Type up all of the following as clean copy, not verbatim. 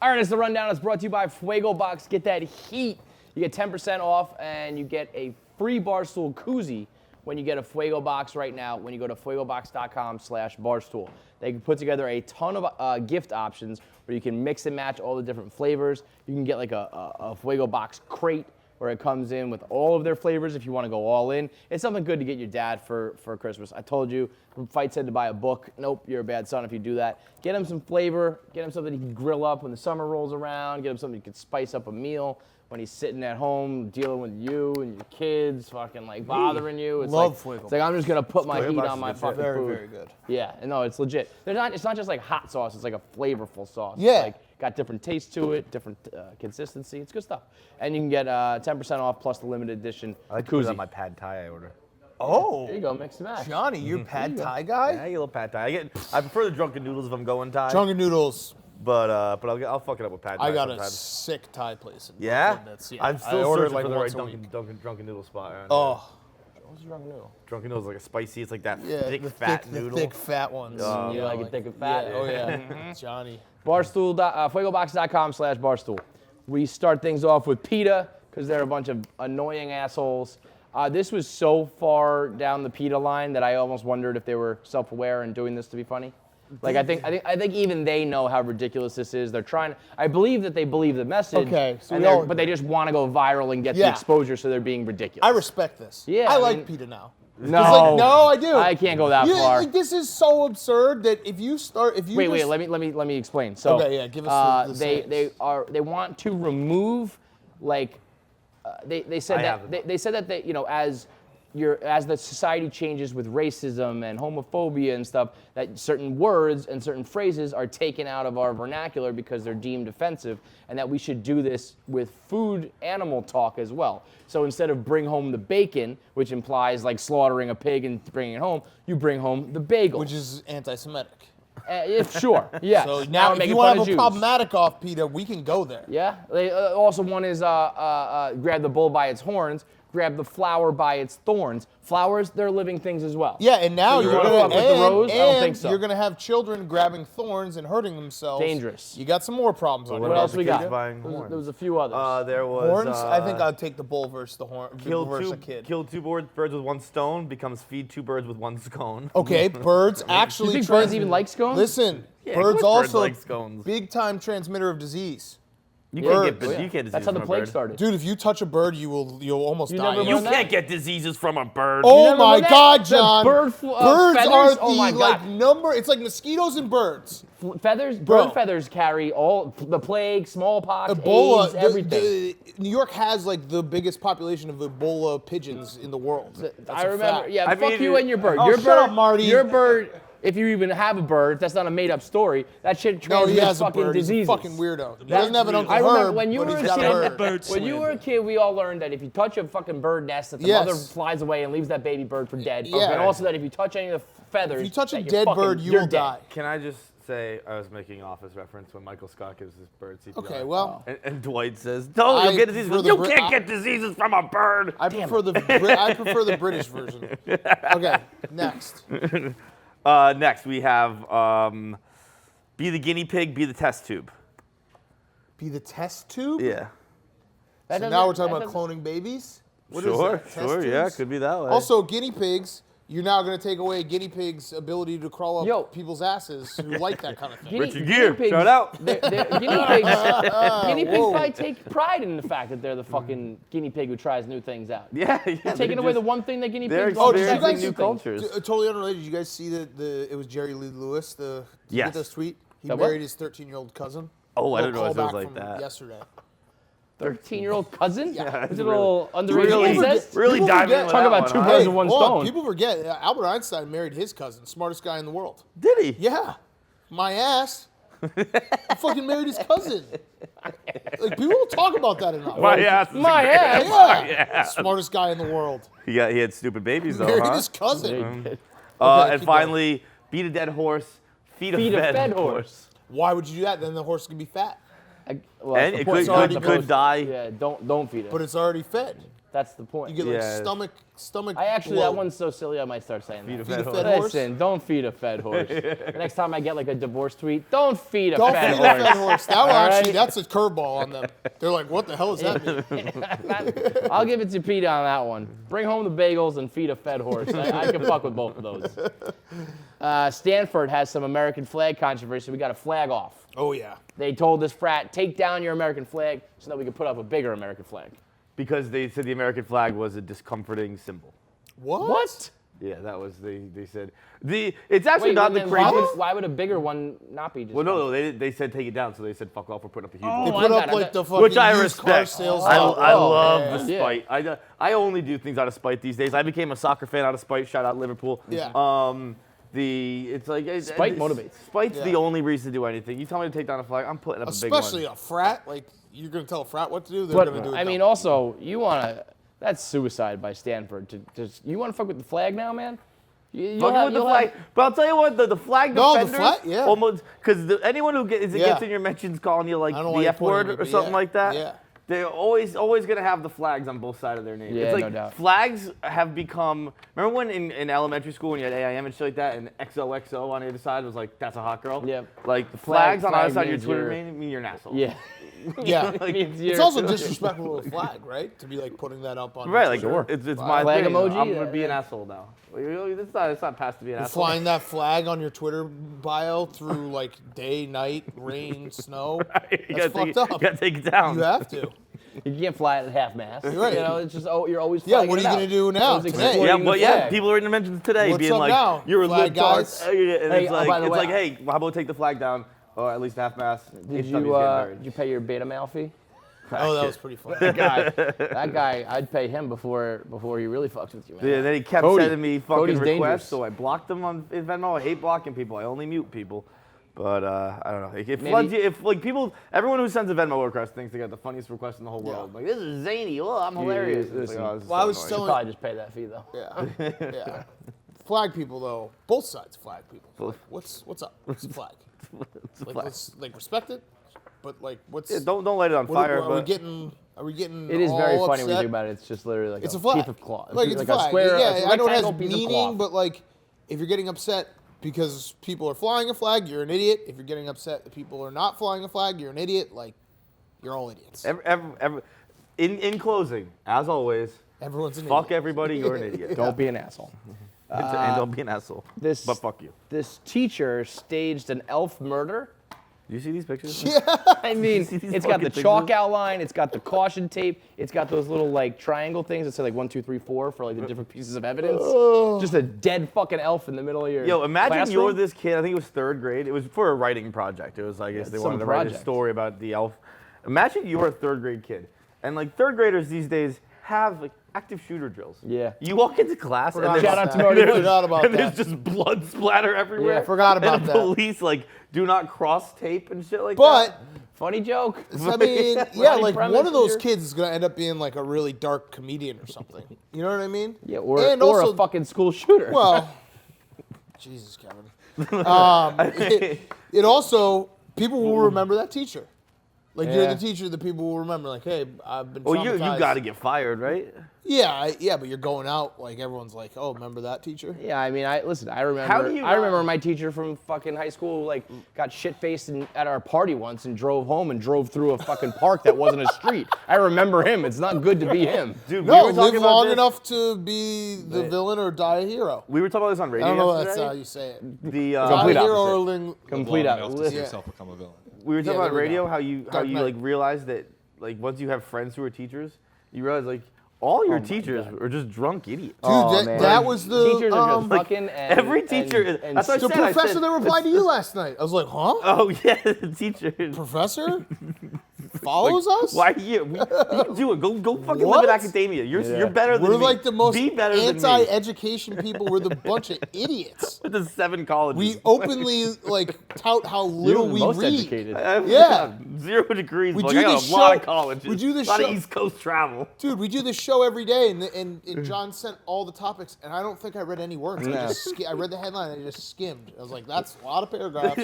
All right, it's the Rundown. It's brought to you by Fuego Box. Get that heat. You get 10% off, and you get a free Barstool koozie when you get a Fuego Box right now when you go to fuegobox.com/barstool. They can put together a ton of gift options where you can mix and match all the different flavors. You can get like a Fuego Box crate where it comes in with all of their flavors if you want to go all in. It's something good to get your dad for Christmas. I told you, Feits said to buy a book. Nope, you're a bad son if you do that. Get him some flavor. Get him something he can grill up when the summer rolls around. Get him something he can spice up a meal when he's sitting at home dealing with you and your kids, fucking like bothering you. It's Love like, Fuego. It's like I'm just gonna put my heat on my fucking very, food. very good. Yeah, no, it's legit. It's not just like hot sauce. It's like a flavorful sauce. Yeah. It's like got different taste to it, different consistency. It's good stuff. And you can get 10% off plus the limited edition I like to put it koozie. on my pad thai I order. Oh, There you go, mix and match. Johnny, you're pad thai guy? Yeah, I get a little pad thai. I prefer the drunken noodles if I'm going thai. Drunken noodles. But I'll fuck it up with pad thai I got a sometimes. sick Thai place. In Yeah? Brooklyn that's- I'm I still ordered searching like for the once right a week. drunken noodle spot. Around here. Oh, What's the drunken noodle? Drunken noodles like a spicy. It's like that yeah, thick, the fat thick, noodle. the thick, fat ones. You like it thick and fat? Yeah, oh yeah, Johnny. Barstool, fuegobox.com/barstool. We start things off with Peta because they're a bunch of annoying assholes. This was so far down the Peta line that I almost wondered if they were self-aware and doing this to be funny. Like I think even they know how ridiculous this is. They're trying. I believe that they believe the message. Okay, so and we all but they just want to go viral and get the Yeah. exposure, so they're being ridiculous. I respect this. Yeah, I I like mean- Peta now. No, I do. I can't go that far. Like, this is so absurd that if you Wait, let me explain. So, Okay, yeah, give us the they want to remove, like, they said that they as the society changes with racism and homophobia and stuff, that certain words and certain phrases are taken out of our vernacular because they're deemed offensive, and that we should do this with food animal talk as well. So instead of bring home the bacon, which implies like slaughtering a pig and bringing it home, you bring home the bagel. which is anti-Semitic. Sure, yeah. So now, if making you fun want of to have a Jews. problematic off Peta, we can go there. Yeah. They, also, one is grab the bull by its horns, grab the flower by its thorns. Flowers, they're living things as well. Yeah, and now So you you're wanna gonna fuck with the rose? I don't think so. You're gonna have children grabbing thorns and hurting themselves. Dangerous. You got some more problems on What your else we got? Kids buying There horns. was a few others. There was Horns? I think I'd take the bull versus the horn versus a kid. kill two birds with one stone becomes feed two birds with one scone. Okay, birds actually. you think birds even like scones? Listen, Yeah, birds of course birds also like scones. big time transmitter of disease. You Birds. can't get diseases That's how the from a plague bird. started. Dude, if you touch a bird, you'll almost die. never You run that? can't get diseases from a bird. Oh never my run that? God, The John! bird Birds feathers? are the Oh my God. like number. It's like mosquitoes and birds. Feathers, Bro. bird feathers carry all the plague, smallpox, Ebola. AIDS, everything. New York has like the biggest population of Ebola pigeons in the world. That's I a remember. fact. Yeah, I fuck mean, you and your bird. Oh, Your shut bird, up, Marty. Your bird. If you even have a bird, that's not a made-up story. That shit No, transmits he has a fucking bird. He's a diseases. fucking weirdo. He doesn't have an Uncle I remember Herb, when you but were he's a got a bird. kid. When you were a kid, we all learned that if you touch a fucking bird nest, that the Yes. mother flies away and leaves that baby bird for dead. Yeah. And also that if you touch any of the feathers, If you touch a that you're dead fucking- bird, you you're will dead. die. Can I just say I was making Office reference when Michael Scott gives his bird CPR. Okay, well, And Dwight says, "No, I you'll get diseases." prefer the You Brit- can't get diseases from a bird. I prefer the British version. Okay, next. Next we have be the guinea pig, be the test tube. Be the test tube. Yeah. That So now we're doesn't- talking that about doesn't- cloning babies. What is Sure, that? Test sure, yeah, tubes? could be that way. Also, guinea pigs. You're now going to take away guinea pigs' ability to crawl up Yo. people's asses who like that kind of thing. Richard Gere, pigs, shout out. Guinea pigs Whoa. probably take pride in the fact that they're the fucking guinea pig who tries new things out. Yeah, Taking away the one thing that guinea they're pigs Oh, love did is you that guys new new thing. cultures. Totally unrelated. Did you guys see that it was Jerry Lee Lewis? Did you Yes. get this tweet? He That what? married his 13-year-old cousin. Oh, I didn't Little realize it was callback like from that. Yesterday. 13-year-old cousin? Yeah. Is it a little underage Really- incest? Really People diving forget- into Talk that about one, two huh? birds with one hold on, stone. people forget Albert Einstein married his cousin, smartest guy in the world. Did he? Yeah, my ass. I fucking married his cousin. Like people don't talk about that enough. My ass. is My a great- ass. Yeah. Smartest guy in the world. He had stupid babies though, Married huh? his cousin. Okay, And keep finally, beat a dead horse, feed a fed horse. Why would you do that? Then the horse can be fat, well, And that's it the point. could already could posted. die. Yeah, don't feed it. but it's already fed. That's the point. You get like Yeah. stomach. that bloat. one's so silly I might start saying Feed a that. fed Feed a fed horse. horse? Listen, don't feed a fed horse. The next time I get like a divorce tweet, don't feed a Don't fed feed a horse. fed horse. That will All actually, right? that's a curveball on them. They're like, what the hell does that mean? I'll give it to Peta on that one. Bring home the bagels and feed a fed horse. I can fuck with both of those. Stanford has some American flag controversy. We got a flag off. Oh yeah. They told this frat, take down your American flag so that we can put up a bigger American flag. Because they said the American flag was a discomforting symbol. What? Yeah, that was they said it's actually Wait, not the then craziest. why would a bigger one not be just Well, no, they said take it down, so they said fuck off, we're putting up a huge They one. put I up got like it. the fucking Which I used car respect. sales. I Oh, love the yeah. spite. I only do things out of spite these days. I became a soccer fan out of spite. Shout out Liverpool. Yeah. Spite motivates. Spite's Yeah. the only reason to do anything. You tell me to take down a flag, I'm putting up a big Especially one. a frat. Like, you're going to tell a frat what to do? They're going to do But it. I mean, dumb. also, you want to. That's suicide by Stanford. You want to fuck with the flag now, man? You'll Fucking have- with the you'll flag. have- But I'll tell you what, the flag No, the defenders, flag, yeah. almost, because anyone who gets Yeah. in your mentions calling you like I don't know why the you're F word pointing at or me, something yeah. like that, Yeah. they're always going to have the flags on both sides of their name. Yeah, it's like no doubt. flags have become, remember when in elementary school when you had AIM and shit like that and XOXO on the other side was like, that's a hot girl? Yep. Like the flags on the flag other side of your means Twitter you're- mean you're an asshole. Yeah. Yeah. Means It's you're- also disrespectful to the flag, right? To be like putting that up on. Right, like Sure. it's my Flag thing. emoji, I'm gonna be an yeah. asshole now. It's not past to be an asshole. Flying that flag on your Twitter bio through like day, night, rain, snow. You That's gotta take fucked it, up. You gotta take it down. You have to. You can't fly it at half mast. Right. You know, it's just you're always. Yeah, flagging what are it you out. gonna do now, It's today? exploiting Yeah, the but yeah, flag. people are in the mentions today What's being up like, now, "You're a flag libtard," guys? and Hey, it's like, by the way, hey, how about take the flag down, or at least half mast? Did you pay your beta mail fee? Oh, that was pretty funny. That guy, I'd pay him before he really fucks with you, man. Yeah, and then he kept Cody. sending me fucking Cody's requests, dangerous. so I blocked him on Venmo. I hate blocking people. I only mute people. But I don't know. If Maybe- floods you, if like people, everyone who sends a Venmo request thinks they got the funniest request in the whole world. Like, this is zany. Oh, I'm hilarious. It's like, listen. oh, this is Well, I was so You annoying. telling- probably just pay that fee though. Yeah, yeah. Flag people though, both sides flag people. Like, what's up? What's the flag? It's a Like, flag. let's like respect it, but like, what's? Yeah, don't light it on what fire. are we but getting? Are we getting? It is very all funny when you upset? think about it. It's just literally like It's a a flag. piece of cloth. Like it's a flag. a square, yeah, a I know it has rectangle piece of meaning, cloth. but like, if you're getting upset because people are flying a flag, you're an idiot. If you're getting upset that people are not flying a flag, you're an idiot. Like, you're all idiots. in closing, as always, Everyone's an fuck idiot. everybody. You're an idiot. Don't be an asshole. And don't be an asshole. This, But fuck you. This teacher staged an elf murder. Do you see these pictures? I mean, see these it's got the fucking chalk pictures? outline, it's got the caution tape, it's got those little like triangle things that say like 1, 2, 3, 4 for like the different pieces of evidence. Just a dead fucking elf in the middle of your Yo, imagine classroom. you're this kid. I think it was third grade. It was for a writing project. It was like they some wanted to write a project. story about the elf. Imagine you're a third grade kid, and like third graders these days have like active shooter drills. Yeah. You walk into class and Forgot there's, Shout out about to that. Nordy Forgot about and that. there's just blood splatter everywhere. Yeah, forgot about and the that. police like do not cross tape and shit like But that. Funny joke. I mean, yeah, Funny like premise one of those here. kids is gonna end up being like a really dark comedian or something. You know what I mean? Yeah, or and or also, a fucking school shooter. well, Jesus, Kevin. It also people will remember that teacher. Like you're Yeah. the teacher that people will remember. Like, hey, I've been. Well, you traumatized. got to get fired, right? Yeah, yeah, but you're going out like everyone's like, oh, remember that teacher? Yeah, I mean, I remember. How do you I remember my teacher from fucking high school like got shit faced at our party once and drove home and drove through a fucking park that wasn't a street. I remember him. It's not good to be him. Dude, No, we were live talking about long this. enough to be the villain or die a hero. We were talking about this on radio I don't know if that's yesterday. how you say it. The Die Complete a hero opposite. or ling- Complete long enough to out. see Yeah. yourself become a villain. we were talking Yeah, about there we radio go. how you Dark Knight. like realize that like once you have friends who are teachers, you realize like all your teachers are just drunk idiots. Dude, Oh, man. that was the Teachers are just Like, fucking and, every teacher is- and that's what I the said, I professor said- that replied to you last night. I was like, huh? Oh yeah, the teacher. Professor follows us? Why you? You can do it. Go fucking What? live in academia. You're better than We're me. like the most Be better than me. anti-education people. We're the bunch of idiots. With the 7 colleges. We openly like tout how little You're we most read. educated. Yeah. 0 degrees. We Like, do I got this a lot show- of colleges. we do this a lot show- of East Coast travel. Dude, we do this show every day, and John sent all the topics, and I don't think I read any words. I read the headline and I just skimmed. I was like, that's a lot of paragraphs.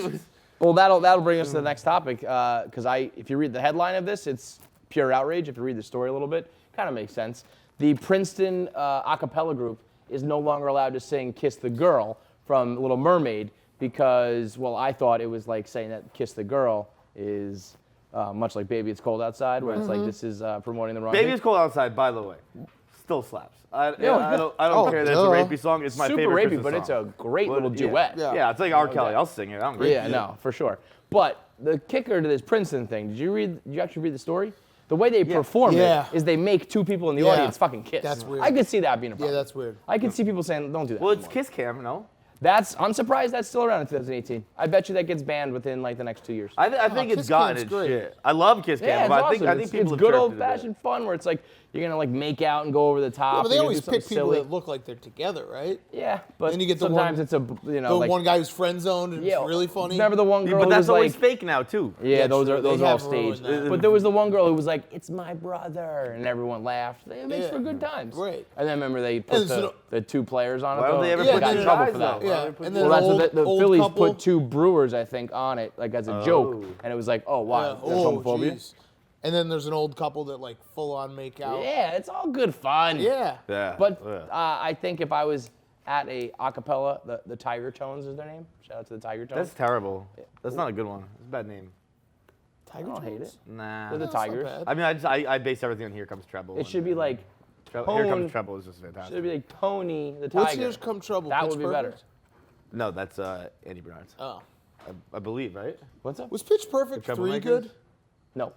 Well, that'll bring us to the next topic because if you read the headline of this, it's pure outrage. If you read the story a little bit, kind of makes sense. the Princeton Acapella group is no longer allowed to sing "Kiss the Girl" from Little Mermaid because, well, I thought it was like saying that "Kiss the Girl" is much like "Baby It's Cold Outside," where it's like this is promoting the wrong Baby thing. It's Cold Outside, by the way, still slaps. I don't care that it's a duh. rapey song. It's my Super favorite rapey, Christmas but song. it's a great But, little duet. Yeah, it's like R. Kelly. I'll sing it. I don't care. Yeah, no, for sure. But the kicker to this Princeton thing, did you actually read the story? The way they perform Yeah. it is they make two people in the Yeah. audience fucking kiss. That's weird. I could see that being a problem. Yeah, that's weird. I could see people saying, don't do that Well, it's anymore. Kiss Cam, no? I'm surprised that's still around in 2018. I bet you that gets banned within like the next 2 years. I think it's Kiss gotten Cam's its great. shit. I love Kiss Cam, Yeah, it's but awesome. I think people it's have good shirked it a old bit. fashioned fun where it's like you're gonna like make out and go over the top. Yeah, but they you're gonna always do something pick people silly. that look like they're together, right? Yeah, but Then you get the sometimes one- it's a The like one guy who's friend zoned and yeah, it's really funny. Remember the one girl But who that's was always like, fake now, too. yeah, Yeah, those true. are They all have staged. ruined that. But there was the one girl who was like, "It's my brother," and everyone laughed. It makes Yeah. for good times. Right. And then remember they put And so- the two players on it. Why don't though? they ever Yeah, put got then in two trouble guys, for that. though? Yeah, and then Well, that's old, what the old Phillies couple. put two Brewers, I think, on it, like as a joke, Oh. and it was like, oh, why? Yeah. That's Oh, homophobia? jeez. And then there's an old couple that like full on make out. Yeah, it's all good fun. Yeah. Yeah. But yeah. I think if I was at a acapella, the Tiger Tones is their name. Shout out to the Tiger Tones. That's terrible. That's not a good one. It's a bad name. Tiger I don't hate Tones? it. Nah. They're the That's not Tigers. bad. I mean, I base everything on Here Comes Treble. It should be like Here Tone- Comes Treble is just fantastic. should be like Tony the Tiger. What's Here's Come Trouble? That Pitch would be better. Perfect? No, that's Andy Bernard's. Oh. I believe, right? What's up? Was Pitch Perfect 3 Troublemakers? good? No.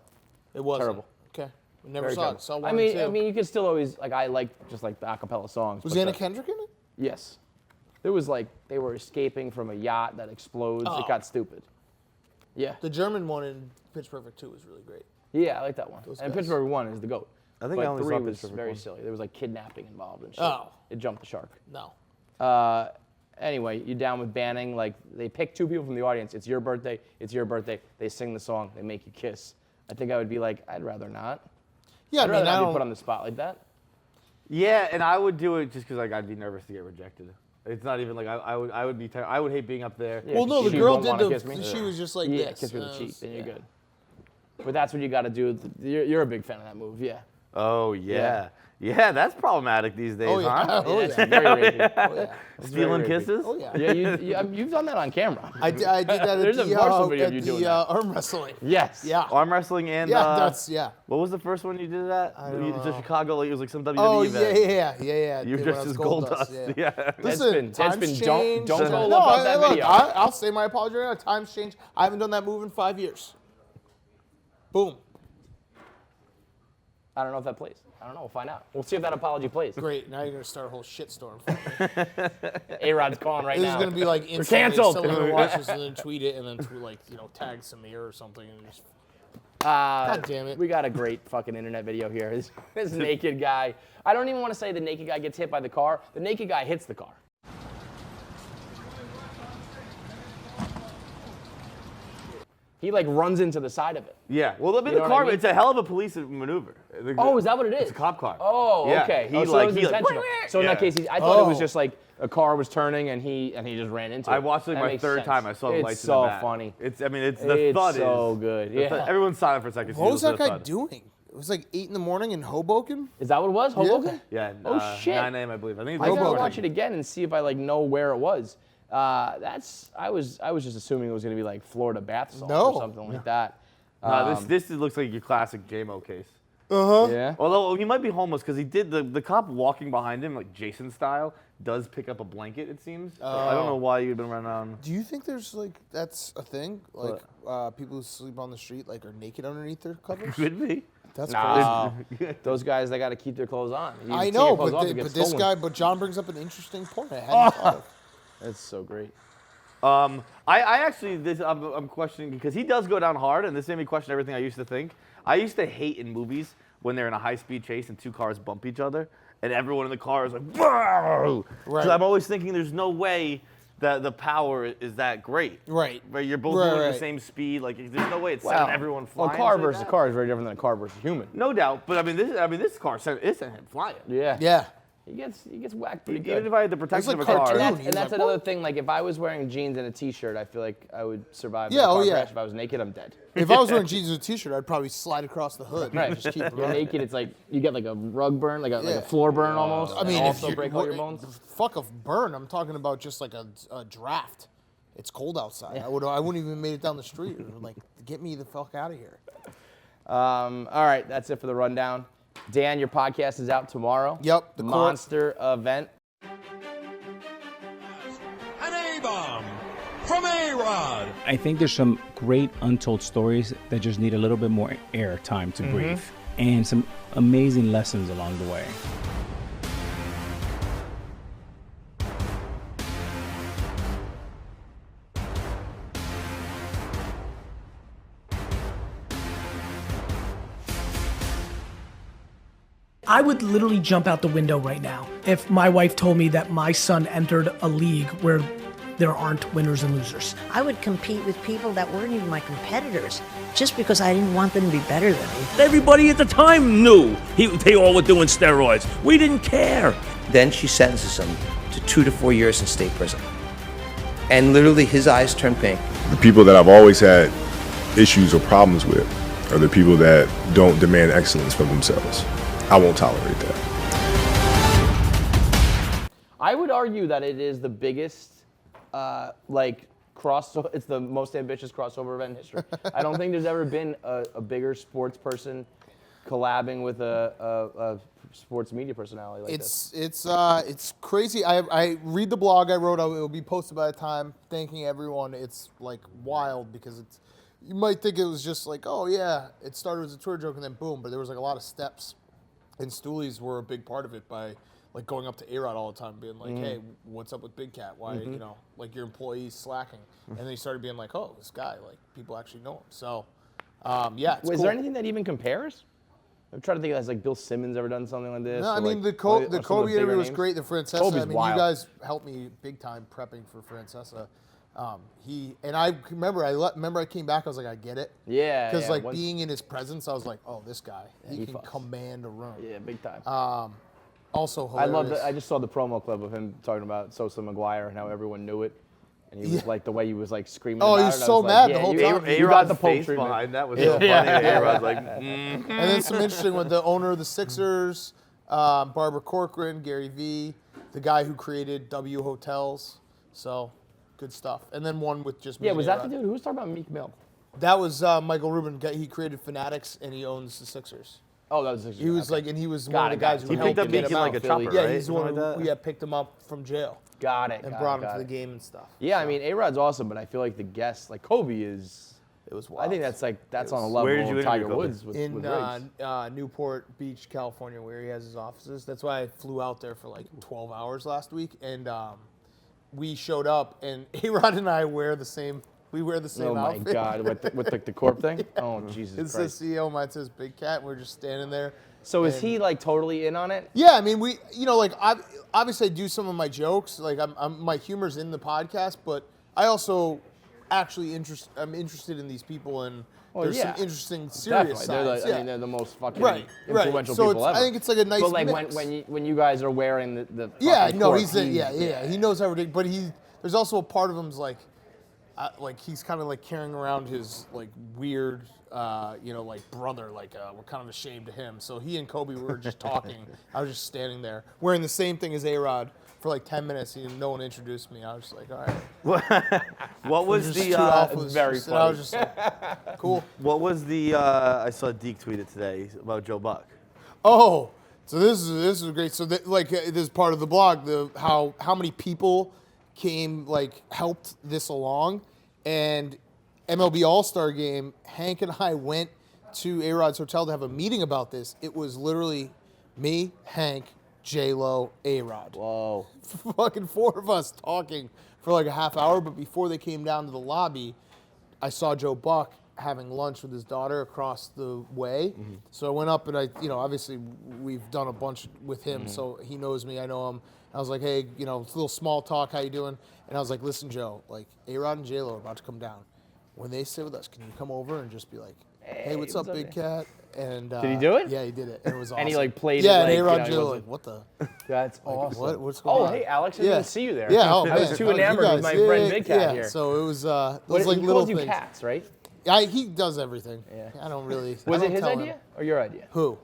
It wasn't. Terrible. Okay. We never Very saw terrible. it. Saw one I and mean, two. I mean, you could still always like I like just like the acapella songs. Was but Anna the- Kendrick in it? Yes. There was like they were escaping from a yacht that explodes. Oh. It got stupid. Yeah. The German one in Pitch Perfect 2 was really great. Yeah, I like that one. Those And guys. Pittsburgh 1 is the GOAT. I think but I only 3 saw was Pittsburgh very 1. silly. There was like kidnapping involved and shit. Oh. It jumped the shark. No. Anyway, you down with banning? Like they pick two people from the audience. It's your birthday. It's your birthday. They sing the song. They make you kiss. I think I would be like, I'd rather not. Yeah, I I'd mean, rather not I be don't. put on the spot like that. Yeah, and I would do it just because like I'd be nervous to get rejected. It's not even like I would be. I would hate being up there. Yeah, Well, no, the she girl won't did wanna kiss me. the. She was just like Yeah, this. kiss me with the cheek. Then you're yeah. good. But that's what you got to do. You're a big fan of that move, yeah. Oh yeah. Yeah, that's problematic these days, Oh yeah. huh? Oh Yeah, it's yeah. very rapey. Oh yeah. It's Stealing very rapey. kisses? Oh yeah. Yeah, you've done that on camera. I did that at There's a the, Barstool video of you at doing the that. arm wrestling. Yes. Yeah. Arm wrestling and Yeah, that's yeah. what was the first one you did at? I don't It's a know. Chicago. Like, it was like some WWE Oh event. yeah. You're When just I was as gold dust. Yeah. Yeah. That's Listen, been times don't changed. go No, look up that look, video. I'll say my apology right now. Times changed. I haven't done that move in 5 years. Boom. I don't know if that plays. I don't know. We'll find out. We'll see if that apology plays. Great. Now you're gonna start a whole shitstorm. A-Rod's calling right This now. is gonna be like We're instantly canceled. someone gonna watch this and then tweet it and then like tag Samir or something and just. God damn it. We got a great fucking internet video here. This naked guy. I don't even want to say the naked guy gets hit by the car. The naked guy hits the car. He like runs into the side of it. Yeah. Well, I mean, You the know what I car. mean? It's a hell of a police maneuver. Oh, is that what it is? It's a cop car. Oh, Yeah, okay. he Oh, so like- it was he like- intentional. So in that Yeah. case, I thought it was Oh. just like a car was turning and he just ran into it. I watched it like That my makes third sense. time. I saw the It's lights so in the back. funny. It's. I mean, it's the It's thud so is. good. the Yeah. thud- Everyone's silent for a second. What was that guy thud. doing? It was like 8 in in Hoboken. Is that what it was? Hoboken? Yeah. Oh, shit. 9 a.m. I believe. I think it's I gotta Hoboken. watch it again and see if I like know where it was. I was just assuming it was gonna be like Florida bath salts No. or something like that. This looks like your classic JMO case. Yeah. Although he might be homeless because he did the cop walking behind him like Jason style does pick up a blanket. It seems. I don't know why you'd been running around. Do you think there's like that's a thing? Like people who sleep on the street like are naked underneath their covers? Could be. That's No. crazy. Those guys, they got to keep their clothes on. You I take know, your clothes but, off, you get this stolen. guy, but John brings up an interesting point. I hadn't thought of. That's so great. I actually I'm questioning because he does go down hard, and this made me question everything I used to think. I used to hate in movies when they're in a high-speed chase and two cars bump each other, and everyone in the car is like, "Whoa!" Right. So I'm always thinking there's no way that the power is that great. Right. Where you're both Right, moving at right. the same speed, like there's no way it's sending everyone flying. Well, car like versus that. car is very different than a car versus human. No doubt, but I mean this car sent him flying. Yeah. Yeah. He gets whacked pretty Even good. if I had the protection of a like car. cartoon. And that's like, another thing. Like if I was wearing jeans and a t-shirt, I feel like I would survive Yeah, that car oh, yeah. crash. If I was naked, I'm dead. If I was wearing jeans and a t-shirt, I'd probably slide across the hood. Right. And just keep You're running. naked. It's like you get like a rug burn, like a Yeah. floor burn almost. I mean, and if also you break all your bones. Fuck a burn. I'm talking about just like a draft. It's cold outside. I wouldn't even made it down the street. Like, get me the fuck out of here. All right, that's it for the rundown. Dan, your podcast is out tomorrow. Yep, the Monster event. An A-bomb from A-Rod. I think there's some great untold stories that just need a little bit more air time to breathe, and some amazing lessons along the way. I would literally jump out the window right now if my wife told me that my son entered a league where there aren't winners and losers. I would compete with people that weren't even my competitors just because I didn't want them to be better than me. Everybody at the time knew they all were doing steroids. We didn't care. Then she sentences him to 2 to 4 years in state prison. And literally his eyes turn pink. The people that I've always had issues or problems with are the people that don't demand excellence for themselves. I won't tolerate that. I would argue that it is the biggest, it's the most ambitious crossover event in history. I don't think there's ever been a bigger sports person collabing with a sports media personality like this. It's crazy. I read the blog I wrote. It will be posted by the time. Thanking everyone. It's like wild because it's. You might think it was just like, oh yeah, it started as a Twitter joke and then boom, but there was like a lot of steps. And Stoolies were a big part of it by like going up to A-Rod all the time, being like, "Hey, what's up with Big Cat? Why, like your employees slacking?" And then he started being like, "Oh, this guy, like people actually know him." So, yeah. It's Is cool. there anything that even compares? I'm trying to think. Has like Bill Simmons ever done something like this? No, I Or, mean like, the some of Kobe bigger interview was names? great. The Francesa. Kobe's I mean, wild. you guys helped me big time prepping for Francesa. I remember I came back. I was like, I get it. Yeah. Because like once- being in his presence, I was like, oh, this guy, he can fucks. command a room. Yeah, big time. Also I hilarious. love that. I just saw the promo clip of him talking about Sosa McGuire and how everyone knew it, and he was like the way he was like screaming. Oh, about he was it. I so like, mad yeah, the whole you- time. You got A-Rod's the Pope face treatment. behind that was so funny. A-Rod's like, And then some interesting with the owner of the Sixers, Barbara Corcoran, Gary Vee, the guy who created W Hotels. So good stuff. And then one with just me Yeah, and was that the A-Rod. dude who was talking about Meek Mill? That was Michael Rubin. He created Fanatics and he owns the Sixers. Oh, that was. He was like, and he was one of the it, guys got who it. he helped picked up him get Meek him like out. a chopper, Yeah, right? he's the one Something like who that? picked him up from jail Got it. and got brought it, him got to the it. game and stuff. Yeah, I mean, A-Rod's awesome, but I feel like the guests, like Kobe, is. It was wild. I think that's on a level Where did you of Tiger interview Kobe? Woods with in Riggs. Newport Beach, California, where he has his offices. That's why I flew out there for like 12 hours last week, and we showed up, and A-Rod and I wear the same. We wear the same Oh my outfit. God, with the corp thing. Oh Jesus It Christ. says CEO, mine says Big Cat. And we're just standing there. So is and- he like totally in on it? Yeah, I mean, obviously I do some of my jokes. Like my humor's in the podcast, but I also actually I'm interested in these people, and there's yeah. some interesting serious Definitely. sides. I mean, they're the most fucking Right. influential So people ever. I think it's like a nice But like mix. when you guys are wearing the Yeah, fucking no, corp, he knows how ridiculous. But there's also a part of him's like he's kind of like carrying around his like weird, like brother. Like we're kind of ashamed of him. So he and Kobe were just talking. I was just standing there wearing the same thing as A-Rod for like 10 minutes. No one introduced me. I was just like, all right. what was Just the two alphas. very And I was just like, cool. what was the I saw Deke tweet it today about Joe Buck. Oh, so this is great. So this is part of the blog. How many people helped this along, and MLB All-Star Game. Hank and I went to A-Rod's hotel to have a meeting about this. It was literally me, Hank, J-Lo, A-Rod. Whoa. Fucking four of us talking for like a half hour. But before they came down to the lobby, I saw Joe Buck having lunch with his daughter across the way. Mm-hmm. So I went up and obviously we've done a bunch with him, Mm-hmm. so he knows me, I know him. I was like, hey, it's a little small talk, how you doing? And I was like, listen, Joe, like A-Rod and J-Lo are about to come down. when they sit with us, can you come over and just be like, hey, what's up, big cat? And did he do it? Yeah, he did it. And it was awesome. And he like played yeah, it. and like, A-Rod you know, like, what the? That's awesome. What's going on? Hey, Alex, I didn't see you there. Yeah, oh, I was man. too enamored with my friend Big Cat here. So it was What, like he little calls you things. Cats, right? He does everything. Yeah. I don't really. Was I it don't his tell idea him. or your idea? Who?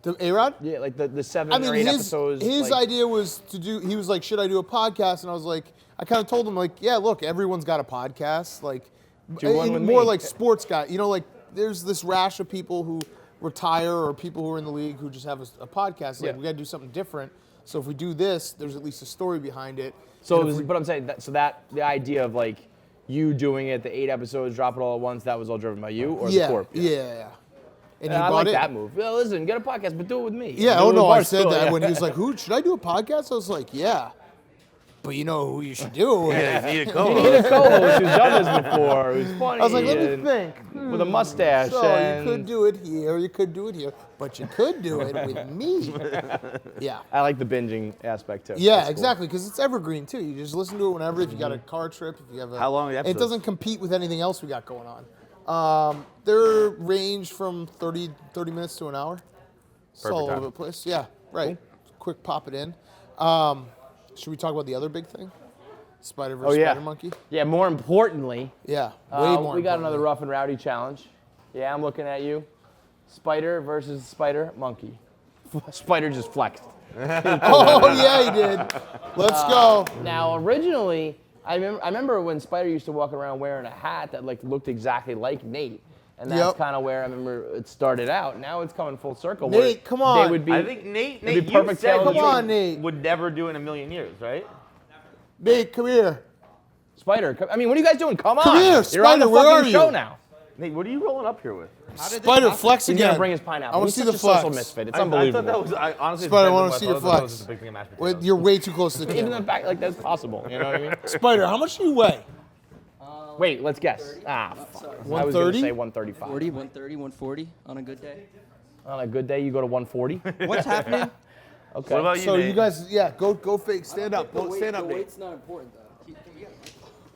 The A-Rod? Yeah, like the 7 or 8 episodes. His like, idea was to do. He was like, "Should I do a podcast?" And I was like, I kind of told him like, "Yeah, look, everyone's got a podcast. Like, Do one with more me. like sports guy. You know, like there's this rash of people who retire or people who are in the league who just have a podcast. Like, we got to do something different. So if we do this, there's at least a story behind it. So, but I'm saying that the idea of like you doing it, the 8 episodes, drop it all at once, that was all driven by you or the corp? Yeah. And I bought like it. that move. Well, listen, get a podcast, but do it with me. Yeah, Do it oh with no, I Barstool, said that yeah. when he was like, should I do a podcast? I was like, yeah. But you know who you should do it with. You need a You need co-host. a co-host who's done this before, who's funny. I was like, let and me think. with a mustache. So and you could do it here, you could do it here, but you could do it with me. Yeah. I like the binging aspect too. Yeah, That's cool. exactly, because it's evergreen too. You just listen to it whenever. If you got a car trip, if you have a. How long are the It episodes? doesn't compete with anything else we got going on. They're range from 30 minutes to an hour. So all time. over the place. Yeah, right. Quick pop it in. Should we talk about the other big thing? Spider versus Spider Monkey? Yeah, more importantly, Yeah, way more. we got importantly. another Rough and Rowdy challenge. Yeah, I'm looking at you. Spider versus Spider Monkey. Spider just flexed. Oh, yeah, he did. Let's go. Now, originally, I remember when Spider used to walk around wearing a hat that like looked exactly like Nate. And that's Yep. kind of where I remember it started out. Now it's coming full circle. Nate, where come on. They would be, I think Nate it'd be you perfect said television. Come on, Nate. would never do in a million years, right? Nate, come here. Spider, I mean, what are you guys doing? Come on. Come here, You're on Spider, the where fucking are you? show now. Nate, what are you rolling up here with? Spider, flex He's again. going to bring his pineapple. I want He's to see such the a social flex. misfit. It's I unbelievable. thought that was honestly. Spider, I want want to see your flex. Wait, you're way too close to the Even camera. the fact, like, that's possible. You know what I mean? Spider, how much do you weigh? Wait, let's guess. Ah, fuck. I was going 130? to say 135. 40, 130, 140 on a good day. On a good day, you go to 140. What's happening? Okay. What about you, So Nate? you guys, yeah, go fake. Stand up. Stand up, The Nate. weight's not important though.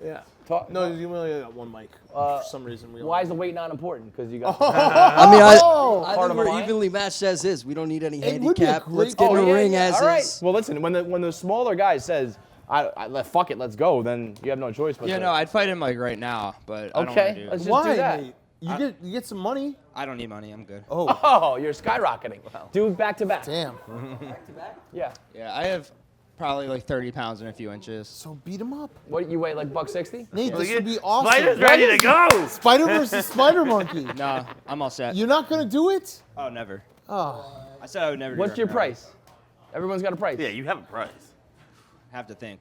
Yeah. Talk, No, you only got one mic. For some reason. why is the weight not important? Because you got. I mean, I Part think of the we're line? evenly matched as is. We don't need any It would be a handicap. great- Let's get in the ring as All right. is. Well, listen. When the smaller guy says, "Fuck it, let's go," then you have no choice. But Yeah, to- no, I'd fight him like right now, but I don't Okay, want to do let's it. just Why, do that. Nate? You get some money. I don't need money. I'm good. Oh, Oh, you're skyrocketing. Do back to back. damn. Yeah. Yeah, I have probably like 30 pounds and a few inches. So beat him up. What you weigh like $160? Nate, Look this at- would be awesome. Spider's ready to go. Spider versus Spider Monkey. No, I'm all set. You're not gonna do it? Oh, never. Oh. I said I would never do What's your Rough and Rowdy. price? Everyone's got a price. Yeah, you have a price. Have to think.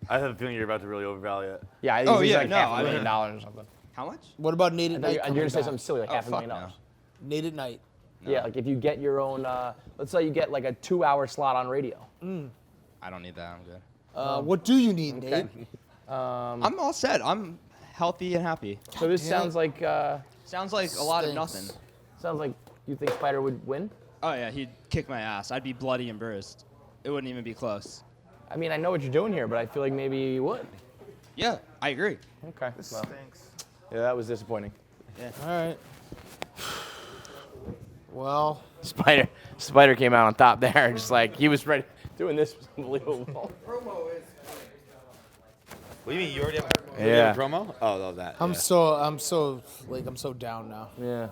I have a feeling you're about to really overvalue it. Yeah, I Oh, think he's yeah, like no, $500,000 I mean- or something. How much? What about Nate at I thought night? you're coming going to say back? something silly like Oh, $500,000. fuck no. Nate at night. Yeah, like if you get your own, let's say you get like a 2-hour slot on radio. I don't need that. I'm good. What do you need, Nate? I'm all set. I'm healthy and happy. So this damn sounds like Sounds like a lot of Stinks. nothing. you think Spider would win. Oh yeah, he'd kick my ass. I'd be bloody and bruised. It wouldn't even be close. I mean, I know what you're doing here, but I feel like maybe you would. Yeah, I agree. Okay. Well, Stinks. yeah, that was disappointing. All right. Well, Spider came out on top there, just like he was ready. Doing this was unbelievable. What do you mean? You already have Yeah. a promo? Oh, no, that. I'm so down now. Yeah.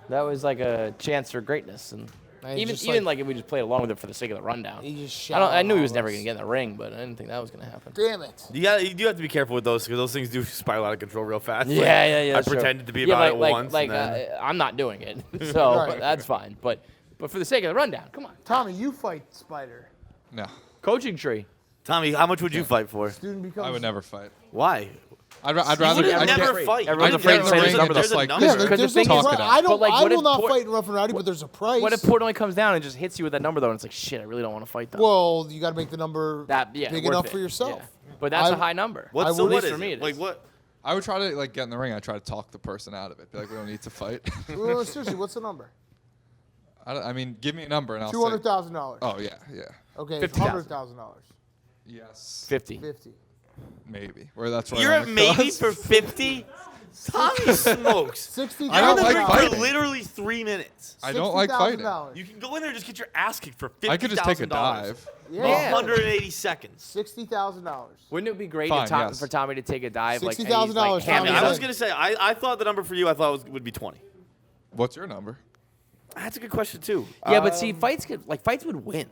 That was like a chance for greatness, and I even just, like if we just played along with it for the sake of the rundown. He just I knew he shot was all never us. gonna get in the ring, but I didn't think that was gonna happen. Damn it. You do have to be careful with those because those things do spiral out of control real fast. Yeah, Like, yeah. I that's true. pretended to be Yeah, about it like, once. Like, and then, I'm not doing it, so Right. that's fine. But for the sake of the rundown, come on. Tommy, you fight Spider. No, Coaching tree. Tommy, how much would you fight for? Student becomes. I would never fight. Why? I'd You rather. would I never can't- fight. Everyone's I'd afraid get to in say the this ring number, and just though. like Yeah, Because there's the no thing is- price. talk it I out. don't. But, like, I what will if not Port- fight in Rough and Rowdy, but there's a price. What if Portnoy comes down and just hits you with that number though, and it's like shit, I really don't want to fight though. Well, you got to make the number Yeah, big worth enough it. for yourself. Yeah. But that's I- a high number. What's I so would- what At least is for me it? it Like is. what? I would try to get in the ring. I try to talk the person out of it. Be like, we don't need to fight. Well, seriously, what's the number? I mean, give me a number and I'll say. $200,000. Oh yeah, yeah. Okay, $50,000. $100,000. Yes. 50. 50. Maybe. Where that's where You're I at wanna maybe cross. for 50? Tommy smokes. $60,000. I don't like for fighting. literally 3 minutes. I don't like fighting. You can go in there and just get your ass kicked for $50,000. I could just take a dive. Yeah. 180 seconds. $60,000. Wouldn't it be great Fine, if Tom, yes. for Tommy to take a dive? Like, and he's, $60,000 like, Tommy. I was going to say, I thought the number for you, I thought would be 20. What's your number? That's a good question, too. Yeah, but see, fights would win.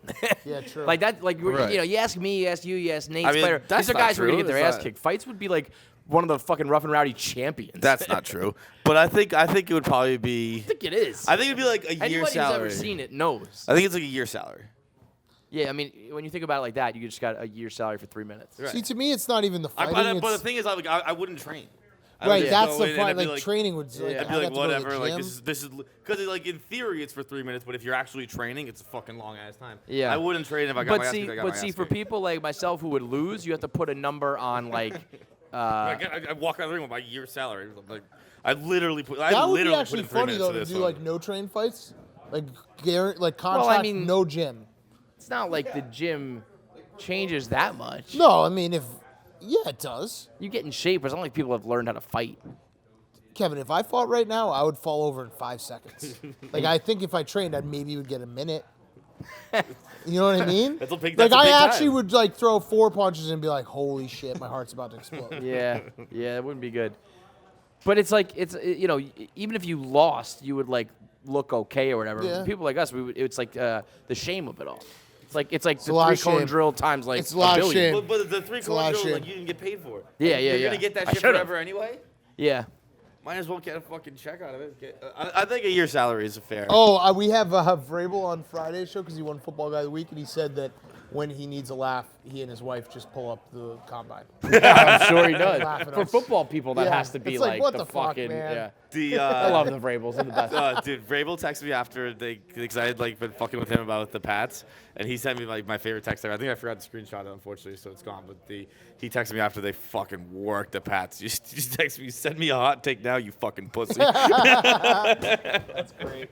Yeah, true. Like that, like Right. you know, you ask me, you ask you, you ask Nate, I mean, Spider. that's These are not guys who are gonna true. get their It's ass not- kicked. Fights would be like one of the fucking rough and rowdy champions. That's not true. But I think it would probably be. I think it is. I think it'd be like a Anybody year's who's salary. ever seen it knows. I think it's like a year's salary. Yeah, I mean, when you think about it like that, you just got a year's salary for 3 minutes. Right. See, to me, it's not even the fighting. But the it's- thing is, I wouldn't train. I would Right, just that's go the in and fun. I'd be Like, training would. Like, I'd be I'd like, have to go to the whatever. Like gym. this is because like in theory it's for 3 minutes, but if you're actually training, it's a fucking long ass time. Yeah. I wouldn't train if I got my But ass see, kicked. I got but my see, ass for kicked. people like myself who would lose, you have to put a number on like. I walk out of the ring with my year's salary. Like I literally put. I That would literally be actually put in 3 funny minutes though for to this do one. like no train fights, like contract, Well, I mean- no gym. It's not like the gym changes that much. No, I mean yeah, it does. You get in shape, but it's not like people have learned how to fight. Kevin, if I fought right now, I would fall over in 5 seconds. Like I think if I trained, I maybe would get a minute. You know what I mean? That's a big I time. actually would like throw 4 punches and be like, "Holy shit, my heart's about to explode." Yeah, yeah, it wouldn't be good. But it's like you know, even if you lost, you would like look okay or whatever. Yeah. People like us, it's like the shame of it all. It's like a the lot of 3-cone shame. drill times like It's a lot of billion. shame. But the a lot 3-cone of drill, shit. like you didn't get paid for it. Yeah, You're yeah. gonna get that I shit should've. forever anyway. Yeah. Might as well get a fucking check out of it. I think a year's salary is fair. Oh, we have Vrabel on Friday's show because he won Football Guy of the Week, and he said that when he needs a laugh, he and his wife just pull up the combine. I'm sure he does. Laugh at For us. football people, that Yeah, has to be it's like, what the the fuck, fucking man? yeah. I love the Vrabels. They're the best. Dude, Vrabel texted me after because I had like been fucking with him about the Pats, and he sent me like my favorite text ever. I think I forgot to screenshot it, unfortunately, so it's gone. But he texted me after they fucking worked the Pats. Just text me, send me a hot take now, you fucking pussy. That's great.